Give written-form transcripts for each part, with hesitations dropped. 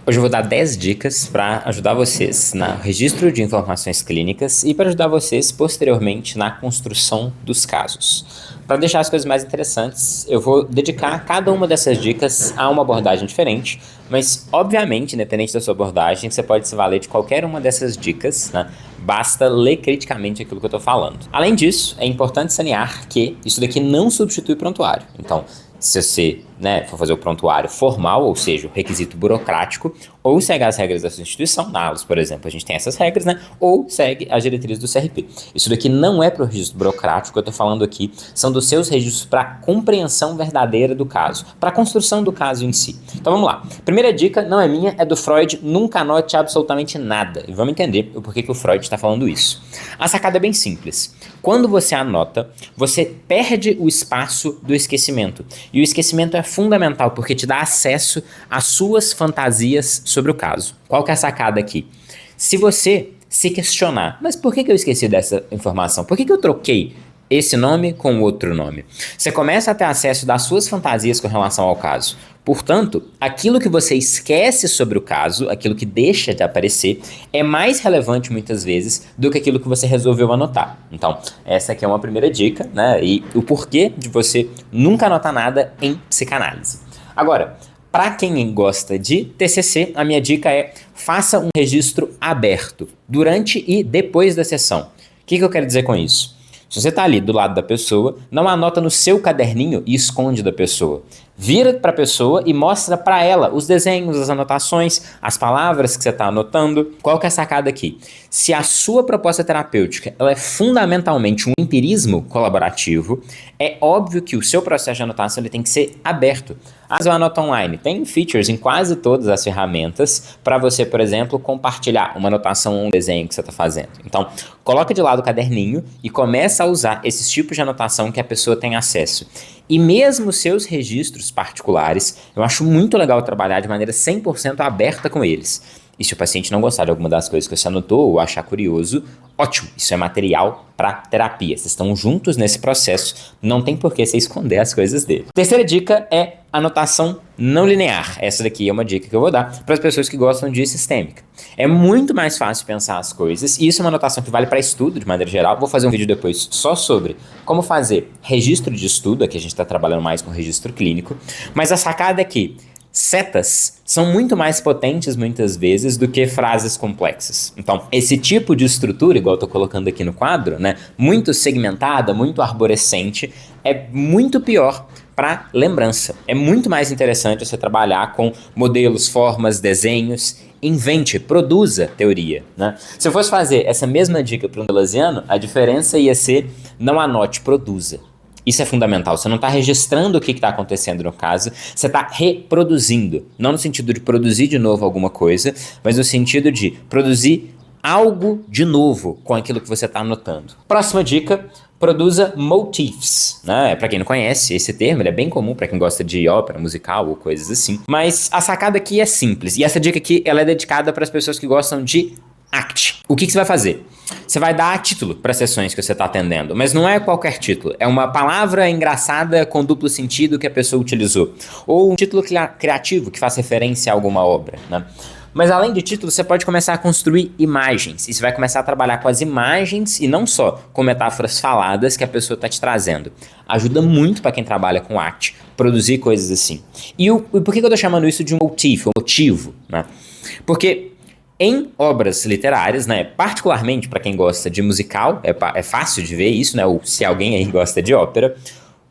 Hoje eu vou dar 10 dicas para ajudar vocês no registro de informações clínicas e para ajudar vocês posteriormente na construção dos casos. Para deixar as coisas mais interessantes, eu vou dedicar cada uma dessas dicas a uma abordagem diferente, mas obviamente, independente da sua abordagem, você pode se valer de qualquer uma dessas dicas, né? Basta ler criticamente aquilo que eu estou falando. Além disso, é importante sanear que isso daqui não substitui prontuário. Então, se você for fazer o prontuário formal, ou seja, o requisito burocrático, ou segue as regras da sua instituição, na ALOS, por exemplo, a gente tem essas regras, ou segue as diretrizes do CRP. Isso daqui não é para o registro burocrático, que eu estou falando aqui, são dos seus registros para compreensão verdadeira do caso, para a construção do caso em si. Então vamos lá. Primeira dica, não é minha, é do Freud, nunca anote absolutamente nada. E vamos entender o porquê que o Freud está falando isso. A sacada é bem simples. Quando você anota, você perde o espaço do esquecimento. E o esquecimento é fundamental porque te dá acesso às suas fantasias sobre o caso. Qual que é a sacada aqui? Se você se questionar, mas por que eu esqueci dessa informação? Por que eu troquei esse nome com outro nome? Você começa a ter acesso das suas fantasias com relação ao caso. Portanto, aquilo que você esquece sobre o caso, aquilo que deixa de aparecer, é mais relevante muitas vezes do que aquilo que você resolveu anotar. Então, essa aqui é uma primeira dica, e o porquê de você nunca anotar nada em psicanálise. Agora, para quem gosta de TCC, a minha dica é: faça um registro aberto durante e depois da sessão. O que eu quero dizer com isso? Se você está ali do lado da pessoa, não anota no seu caderninho e esconde da pessoa. Vira para a pessoa e mostra para ela os desenhos, as anotações, as palavras que você está anotando. Qual que é a sacada aqui? Se a sua proposta terapêutica ela é fundamentalmente um empirismo colaborativo, é óbvio que o seu processo de anotação ele tem que ser aberto. Você anota online, tem features em quase todas as ferramentas para você, por exemplo, compartilhar uma anotação ou um desenho que você está fazendo. Então, coloca de lado o caderninho e começa a usar esses tipos de anotação que a pessoa tem acesso. E mesmo seus registros particulares, eu acho muito legal trabalhar de maneira 100% aberta com eles. E se o paciente não gostar de alguma das coisas que você anotou ou achar curioso, ótimo, isso é material para terapia. Vocês estão juntos nesse processo, não tem por que você esconder as coisas dele. Terceira dica é anotação não linear. Essa daqui é uma dica que eu vou dar para as pessoas que gostam de sistêmica. É muito mais fácil pensar as coisas, e isso é uma anotação que vale para estudo de maneira geral. Vou fazer um vídeo depois só sobre como fazer registro de estudo, aqui a gente está trabalhando mais com registro clínico, mas a sacada é que setas são muito mais potentes muitas vezes do que frases complexas. Então, esse tipo de estrutura, igual eu estou colocando aqui no quadro, muito segmentada, muito arborescente, é muito pior para lembrança. É muito mais interessante você trabalhar com modelos, formas, desenhos. Invente, produza teoria. Se eu fosse fazer essa mesma dica para um deleuziano, a diferença ia ser: não anote, produza. Isso é fundamental. Você não está registrando o que está acontecendo no caso, você está reproduzindo. Não no sentido de produzir de novo alguma coisa, mas no sentido de produzir algo de novo com aquilo que você está anotando. Próxima dica: produza motifs. Para quem não conhece esse termo, ele é bem comum para quem gosta de ópera musical ou coisas assim. Mas a sacada aqui é simples. E essa dica aqui ela é dedicada para as pessoas que gostam de ACT. O que você vai fazer? Você vai dar título para as sessões que você está atendendo, mas não é qualquer título. É uma palavra engraçada com duplo sentido que a pessoa utilizou. Ou um título criativo que faz referência a alguma obra. Mas além de título, você pode começar a construir imagens. E você vai começar a trabalhar com as imagens e não só com metáforas faladas que a pessoa está te trazendo. Ajuda muito para quem trabalha com arte, produzir coisas assim. E por que eu estou chamando isso de um motivo? Porque em obras literárias, particularmente para quem gosta de musical, é fácil de ver isso, ou se alguém aí gosta de ópera,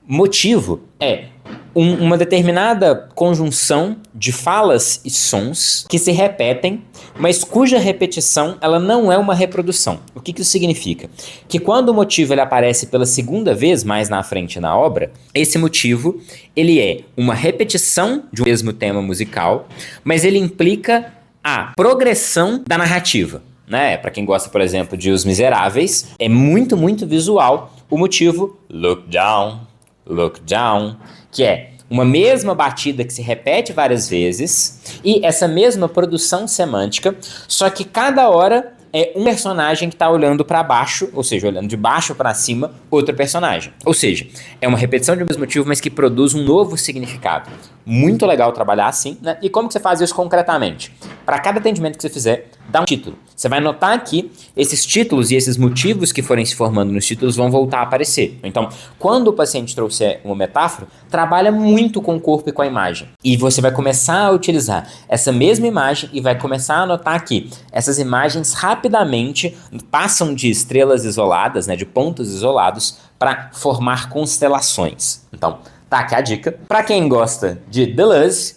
motivo é uma determinada conjunção de falas e sons que se repetem, mas cuja repetição ela não é uma reprodução. O que isso significa? Que quando o motivo ele aparece pela segunda vez, mais na frente na obra, esse motivo ele é uma repetição de um mesmo tema musical, mas ele implica a progressão da narrativa. Para quem gosta, por exemplo, de Os Miseráveis, é muito, muito visual o motivo look down, que é uma mesma batida que se repete várias vezes e essa mesma produção semântica, só que cada hora é um personagem que está olhando para baixo, ou seja, olhando de baixo para cima, outro personagem. Ou seja, é uma repetição de um mesmo motivo, mas que produz um novo significado. Muito legal trabalhar assim, né? E como que você faz isso concretamente? Para cada atendimento que você fizer, dá um título. Você vai notar que esses títulos e esses motivos que forem se formando nos títulos vão voltar a aparecer. Então, quando o paciente trouxer uma metáfora, trabalha muito com o corpo e com a imagem. E você vai começar a utilizar essa mesma imagem e vai começar a notar que essas imagens rapidamente passam de estrelas isoladas, né, de pontos isolados, para formar constelações. Então, tá aqui a dica. Para quem gosta de Deleuze,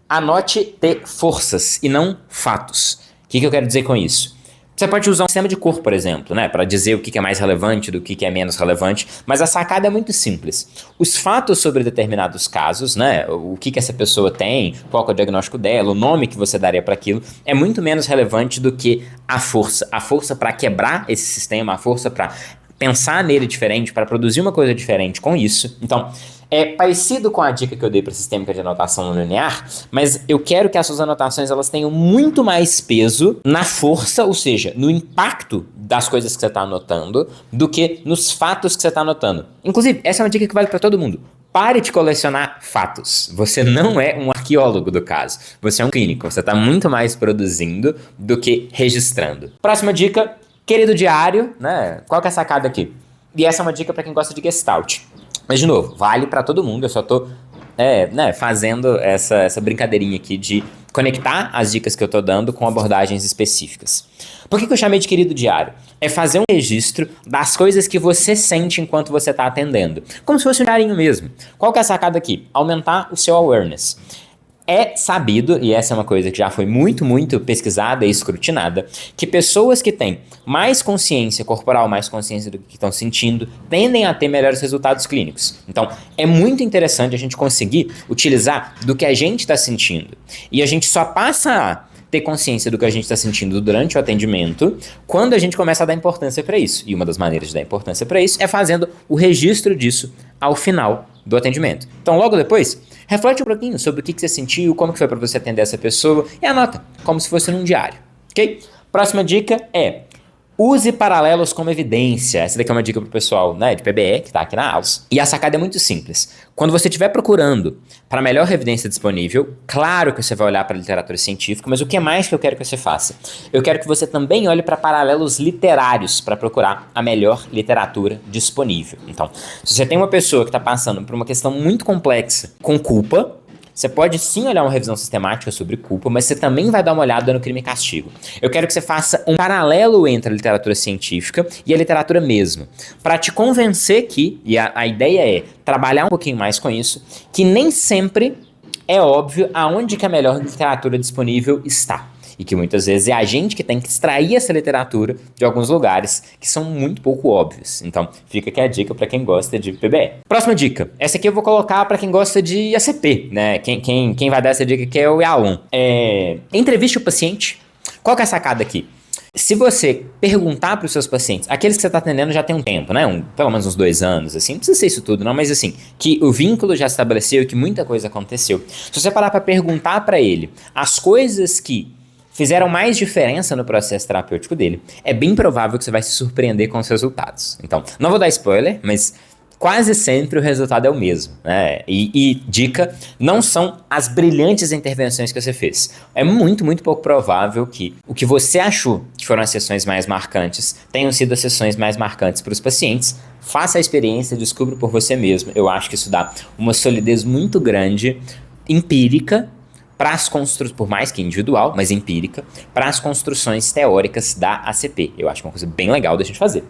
anote ter forças e não fatos. O que eu quero dizer com isso? Você pode usar um sistema de cor, por exemplo, né, para dizer o que é mais relevante do que é menos relevante, mas a sacada é muito simples. Os fatos sobre determinados casos, né, o que essa pessoa tem, qual é o diagnóstico dela, o nome que você daria para aquilo, é muito menos relevante do que a força. A força para quebrar esse sistema, a força para pensar nele diferente, para produzir uma coisa diferente com isso. Então, é parecido com a dica que eu dei para a sistêmica de anotação não linear, mas eu quero que as suas anotações elas tenham muito mais peso na força, ou seja, no impacto das coisas que você está anotando, do que nos fatos que você está anotando. Inclusive, essa é uma dica que vale para todo mundo. Pare de colecionar fatos. Você não é um arqueólogo do caso. Você é um clínico. Você está muito mais produzindo do que registrando. Próxima dica, querido diário, né? Qual que é a sacada aqui? E essa é uma dica para quem gosta de Gestalt. Mas, de novo, vale para todo mundo. Eu só tô fazendo essa brincadeirinha aqui de conectar as dicas que eu tô dando com abordagens específicas. Por que eu chamei de querido diário? É fazer um registro das coisas que você sente enquanto você está atendendo. Como se fosse um diarinho mesmo. Qual que é a sacada aqui? Aumentar o seu awareness. É sabido, e essa é uma coisa que já foi muito, muito pesquisada e escrutinada, que pessoas que têm mais consciência corporal, mais consciência do que estão sentindo, tendem a ter melhores resultados clínicos. Então, é muito interessante a gente conseguir utilizar do que a gente está sentindo. E a gente só passa a ter consciência do que a gente está sentindo durante o atendimento quando a gente começa a dar importância para isso. E uma das maneiras de dar importância para isso é fazendo o registro disso ao final do atendimento. Então, logo depois, reflete um pouquinho sobre o que você sentiu, como que foi para você atender essa pessoa e anota, como se fosse num diário, ok? Próxima dica é: use paralelos como evidência. Essa daqui é uma dica pro pessoal, né, de PBE, que tá aqui na aula. E a sacada é muito simples. Quando você estiver procurando para a melhor evidência disponível, claro que você vai olhar para a literatura científica, mas o que mais que eu quero que você faça? Eu quero que você também olhe para paralelos literários para procurar a melhor literatura disponível. Então, se você tem uma pessoa que está passando por uma questão muito complexa com culpa, você pode sim olhar uma revisão sistemática sobre culpa, mas você também vai dar uma olhada no Crime e Castigo. Eu quero que você faça um paralelo entre a literatura científica e a literatura mesmo, para te convencer que, e a ideia é trabalhar um pouquinho mais com isso, que nem sempre é óbvio aonde que a melhor literatura disponível está. E que muitas vezes é a gente que tem que extrair essa literatura de alguns lugares que são muito pouco óbvios. Então, fica aqui a dica para quem gosta de PBE. Próxima dica. Essa aqui eu vou colocar para quem gosta de ACP, né? Quem vai dar essa dica aqui é o Yalon. Entreviste o paciente. Qual que é a sacada aqui? Se você perguntar para os seus pacientes, aqueles que você está atendendo já tem um tempo, né? Pelo menos uns 2 anos, assim, não precisa ser isso tudo não, mas assim, que o vínculo já estabeleceu e que muita coisa aconteceu. Se você parar para perguntar para ele as coisas que fizeram mais diferença no processo terapêutico dele, é bem provável que você vai se surpreender com os resultados. Então, não vou dar spoiler, mas quase sempre o resultado é o mesmo, né? E dica, não são as brilhantes intervenções que você fez. É muito, muito pouco provável que o que você achou que foram as sessões mais marcantes tenham sido as sessões mais marcantes para os pacientes. Faça a experiência, descubra por você mesmo. Eu acho que isso dá uma solidez muito grande, empírica, para as construções, por mais que individual, mas empírica, para as construções teóricas da ACP. Eu acho que é uma coisa bem legal da gente fazer.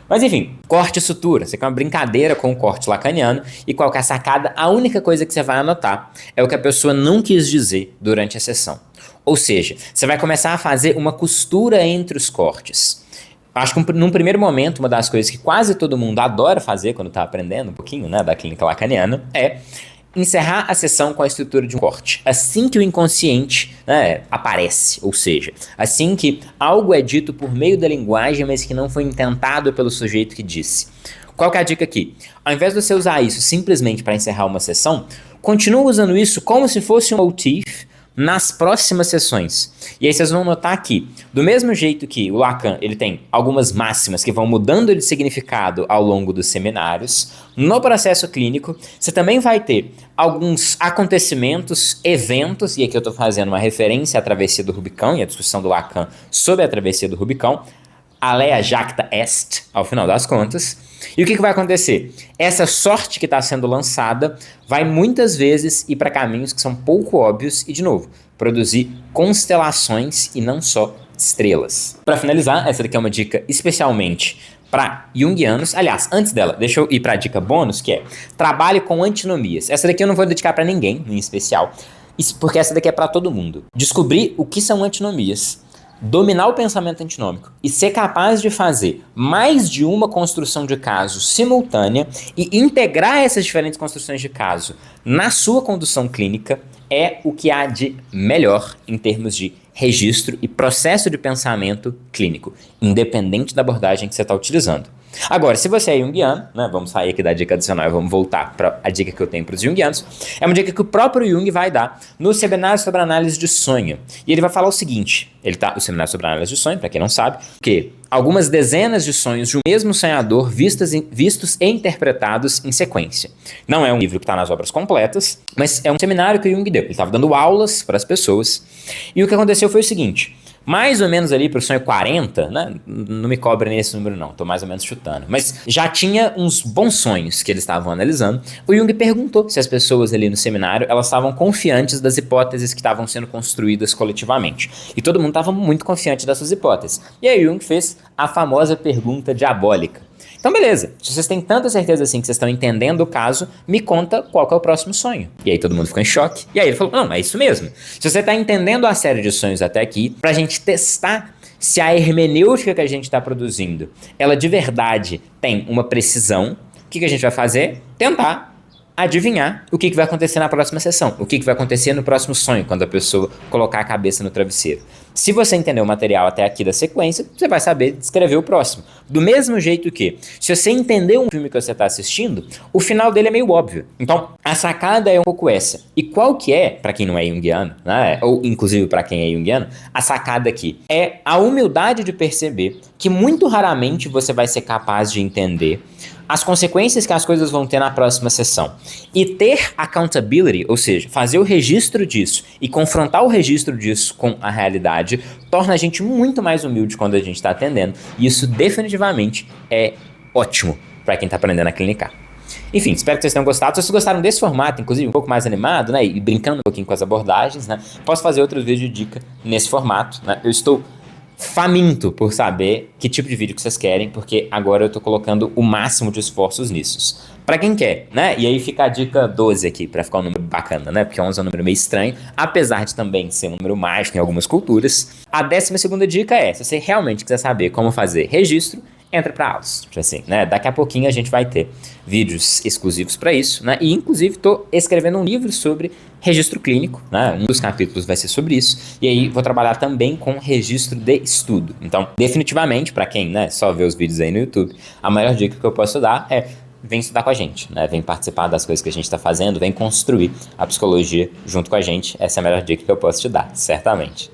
Mas enfim, corte e sutura. Você quer uma brincadeira com o corte lacaniano e qual que é a sacada? A única coisa que você vai anotar é o que a pessoa não quis dizer durante a sessão. Ou seja, você vai começar a fazer uma costura entre os cortes. Acho que num primeiro momento, uma das coisas que quase todo mundo adora fazer quando está aprendendo um pouquinho, né, da clínica lacaniana é encerrar a sessão com a estrutura de um corte. Assim que o inconsciente, né, aparece, ou seja, assim que algo é dito por meio da linguagem, mas que não foi intentado pelo sujeito que disse. Qual que é a dica aqui? Ao invés de você usar isso simplesmente para encerrar uma sessão, continua usando isso como se fosse um motif, nas próximas sessões. E aí vocês vão notar aqui, do mesmo jeito que o Lacan ele tem algumas máximas que vão mudando de significado ao longo dos seminários, no processo clínico você também vai ter alguns acontecimentos, eventos, e aqui eu estou fazendo uma referência à travessia do Rubicão e a discussão do Lacan sobre a travessia do Rubicão, alea jacta est, ao final das contas. E o que vai acontecer? Essa sorte que está sendo lançada vai muitas vezes ir para caminhos que são pouco óbvios e, de novo, produzir constelações e não só estrelas. Para finalizar, essa daqui é uma dica especialmente para junguianos. Aliás, antes dela, deixa eu ir para a dica bônus, que é trabalhe com antinomias. Essa daqui eu não vou dedicar para ninguém, em especial, porque essa daqui é para todo mundo. Descobrir o que são antinomias, dominar o pensamento antinômico e ser capaz de fazer mais de uma construção de caso simultânea e integrar essas diferentes construções de caso na sua condução clínica é o que há de melhor em termos de registro e processo de pensamento clínico, independente da abordagem que você está utilizando. Agora, se você é junguiano, né, vamos sair aqui da dica adicional e vamos voltar para a dica que eu tenho para os junguianos, é uma dica que o próprio Jung vai dar no seminário sobre análise de sonho. E ele vai falar o seguinte, o seminário sobre análise de sonho, para quem não sabe, que algumas dezenas de sonhos de um mesmo sonhador vistos e interpretados em sequência. Não é um livro que está nas obras completas, mas é um seminário que o Jung deu. Ele estava dando aulas para as pessoas e o que aconteceu foi o seguinte, mais ou menos ali para o sonho 40, né? Não me cobre nesse número não, estou mais ou menos chutando. Mas já tinha uns bons sonhos que eles estavam analisando. O Jung perguntou se as pessoas ali no seminário, elas estavam confiantes das hipóteses que estavam sendo construídas coletivamente. E todo mundo estava muito confiante das suas hipóteses. E aí o Jung fez a famosa pergunta diabólica. Então beleza, se vocês têm tanta certeza assim que vocês estão entendendo o caso, me conta qual que é o próximo sonho. E aí todo mundo ficou em choque. E aí ele falou, não, é isso mesmo. Se você está entendendo a série de sonhos até aqui, pra gente testar se a hermenêutica que a gente está produzindo, ela de verdade tem uma precisão, o que a gente vai fazer? Tentar adivinhar o que vai acontecer na próxima sessão, o que vai acontecer no próximo sonho, quando a pessoa colocar a cabeça no travesseiro. Se você entender o material até aqui da sequência, você vai saber descrever o próximo. Do mesmo jeito que, se você entender um filme que você está assistindo, o final dele é meio óbvio. Então, a sacada é um pouco essa. E qual que é, para quem não é junguiano, né, ou inclusive para quem é junguiano, a sacada aqui é a humildade de perceber que muito raramente você vai ser capaz de entender as consequências que as coisas vão ter na próxima sessão. E ter accountability, ou seja, fazer o registro disso e confrontar o registro disso com a realidade, torna a gente muito mais humilde quando a gente está atendendo. E isso definitivamente é ótimo para quem está aprendendo a clinicar. Enfim, espero que vocês tenham gostado. Se vocês gostaram desse formato, inclusive um pouco mais animado, né, e brincando um pouquinho com as abordagens, né, posso fazer outros vídeos de dica nesse formato, né? Eu estou faminto por saber que tipo de vídeo que vocês querem, porque agora eu tô colocando o máximo de esforços nisso. Pra quem quer, né? E aí fica a dica 12 aqui, pra ficar um número bacana, né? Porque 11 é um número meio estranho, apesar de também ser um número mágico em algumas culturas. A 12ª dica é, se você realmente quiser saber como fazer registro, entra para aulas, tipo assim, né? Daqui a pouquinho a gente vai ter vídeos exclusivos para isso, né? E inclusive estou escrevendo um livro sobre registro clínico, né? Um dos capítulos vai ser sobre isso. E aí vou trabalhar também com registro de estudo. Então, definitivamente, para quem, né, só vê os vídeos aí no YouTube, a maior dica que eu posso dar é vem estudar com a gente, né? Vem participar das coisas que a gente está fazendo, vem construir a psicologia junto com a gente. Essa é a melhor dica que eu posso te dar, certamente.